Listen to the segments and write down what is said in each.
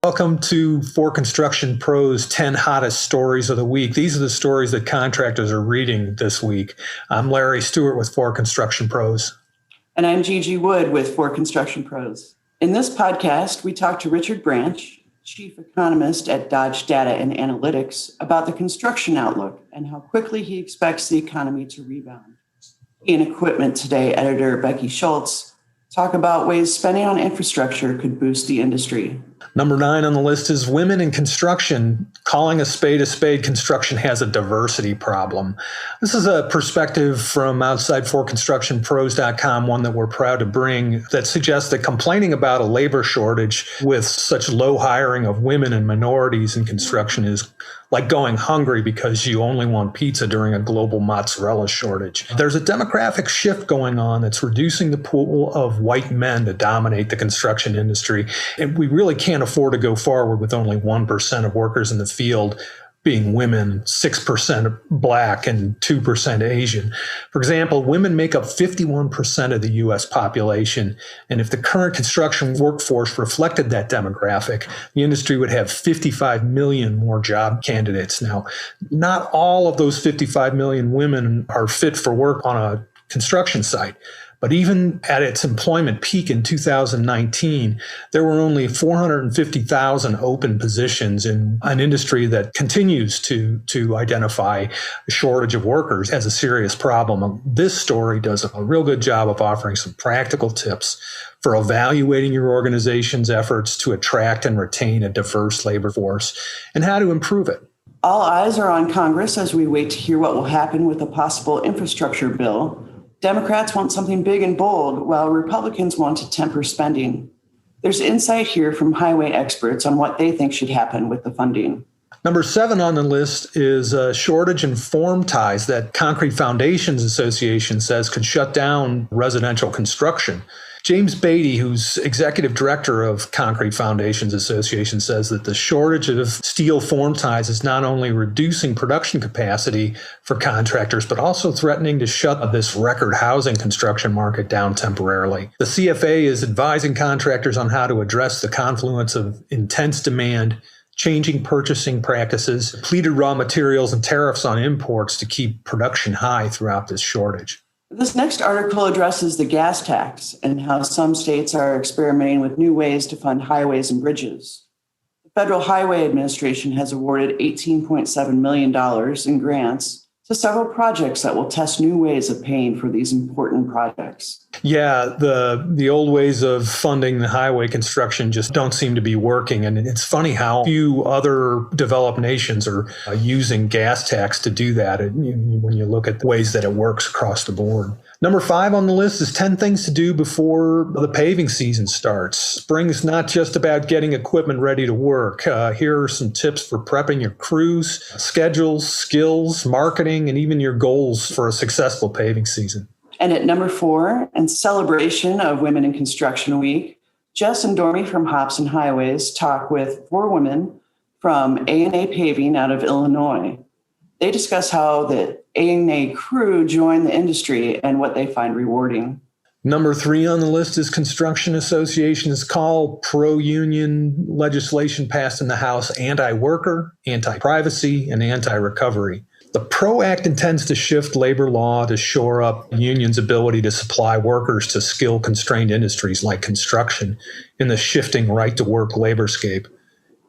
Welcome to For Construction Pro's 10 Hottest Stories of the Week. These are the stories that contractors are reading this week. I'm Larry Stewart with For Construction Pros. And I'm Gigi Wood with For Construction Pros. In this podcast, we talk to Richard Branch, Chief Economist at Dodge Data and Analytics, about the construction outlook and how quickly he expects the economy to rebound. In Equipment Today editor Becky Schultz talk about ways spending on infrastructure could boost the industry. Number 9 on the list is women in construction. Calling a spade, construction has a diversity problem. This is a perspective from outside ForConstructionPros.com, one that we're proud to bring, that suggests that complaining about a labor shortage with such low hiring of women and minorities in construction is like going hungry because you only want pizza during a global mozzarella shortage. There's a demographic shift going on that's reducing the pool of white men to dominate the construction industry. And we really can't afford to go forward with only 1% of workers in the field being women, 6% Black, and 2% Asian. For example, women make up 51% of the U.S. population, and if the current construction workforce reflected that demographic, the industry would have 55 million more job candidates. Now, not all of those 55 million women are fit for work on a construction site. But even at its employment peak in 2019, there were only 450,000 open positions in an industry that continues to identify a shortage of workers as a serious problem. This story does a real good job of offering some practical tips for evaluating your organization's efforts to attract and retain a diverse labor force and how to improve it. All eyes are on Congress as we wait to hear what will happen with a possible infrastructure bill. Democrats want something big and bold, while Republicans want to temper spending. There's insight here from highway experts on what they think should happen with the funding. Number 7 on the list is a shortage in form ties that Concrete Foundations Association says could shut down residential construction. James Beatty, who's executive director of Concrete Foundations Association, says that the shortage of steel form ties is not only reducing production capacity for contractors, but also threatening to shut this record housing construction market down temporarily. The CFA is advising contractors on how to address the confluence of intense demand, changing purchasing practices, depleted raw materials, and tariffs on imports to keep production high throughout this shortage. This next article addresses the gas tax and how some states are experimenting with new ways to fund highways and bridges. The Federal Highway Administration has awarded $18.7 million in grants to several projects that will test new ways of paying for these important projects. Yeah, the old ways of funding the highway construction just don't seem to be working. And it's funny how few other developed nations are using gas tax to do that when you look at the ways that it works across the board. Number 5 on the list is 10 things to do before the paving season starts. Spring is not just about getting equipment ready to work. Here are some tips for prepping your crews, schedules, skills, marketing, and even your goals for a successful paving season. And at number 4, in celebration of Women in Construction Week, Jess and Dormy from Hops and Highways talk with 4 women from A&A Paving out of Illinois. They discuss how the A&A crew joined the industry and what they find rewarding. Number 3 on the list is Construction Association's call. Pro-union legislation passed in the House anti-worker, anti-privacy, and anti-recovery. The PRO Act intends to shift labor law to shore up unions' ability to supply workers to skill-constrained industries like construction in the shifting right-to-work laborscape.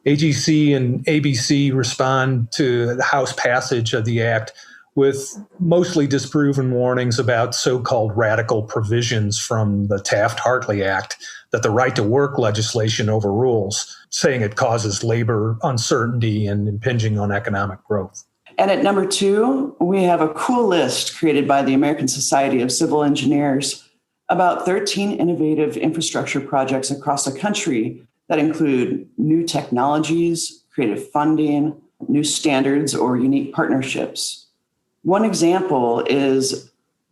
AGC and ABC respond to the House passage of the act with mostly disproven warnings about so-called radical provisions from the Taft-Hartley Act that the right-to-work legislation overrules, saying it causes labor uncertainty and impinging on economic growth. And at number 2, we have a cool list created by the American Society of Civil Engineers about 13 innovative infrastructure projects across the country that include new technologies, creative funding, new standards, or unique partnerships. One example is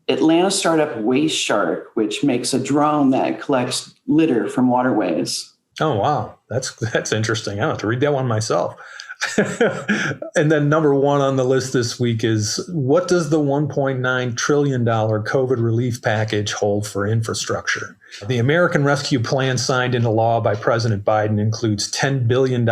Atlanta startup Waste Shark, which makes a drone that collects litter from waterways. Oh, wow. That's interesting. I have to read that one myself. And then number one on the list this week is, what does the $1.9 trillion COVID relief package hold for infrastructure? The American Rescue Plan signed into law by President Biden includes $10 billion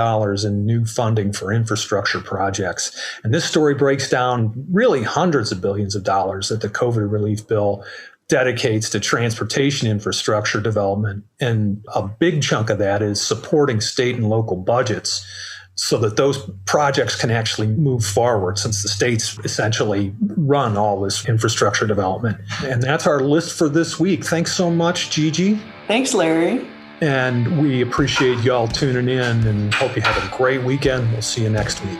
in new funding for infrastructure projects. And this story breaks down really hundreds of billions of dollars that the COVID relief bill dedicates to transportation infrastructure development. And a big chunk of that is supporting state and local budgets so that those projects can actually move forward, since the states essentially run all this infrastructure development. And that's our list for this week. Thanks so much, Gigi. Thanks, Larry. And we appreciate y'all tuning in and hope you have a great weekend. We'll see you next week.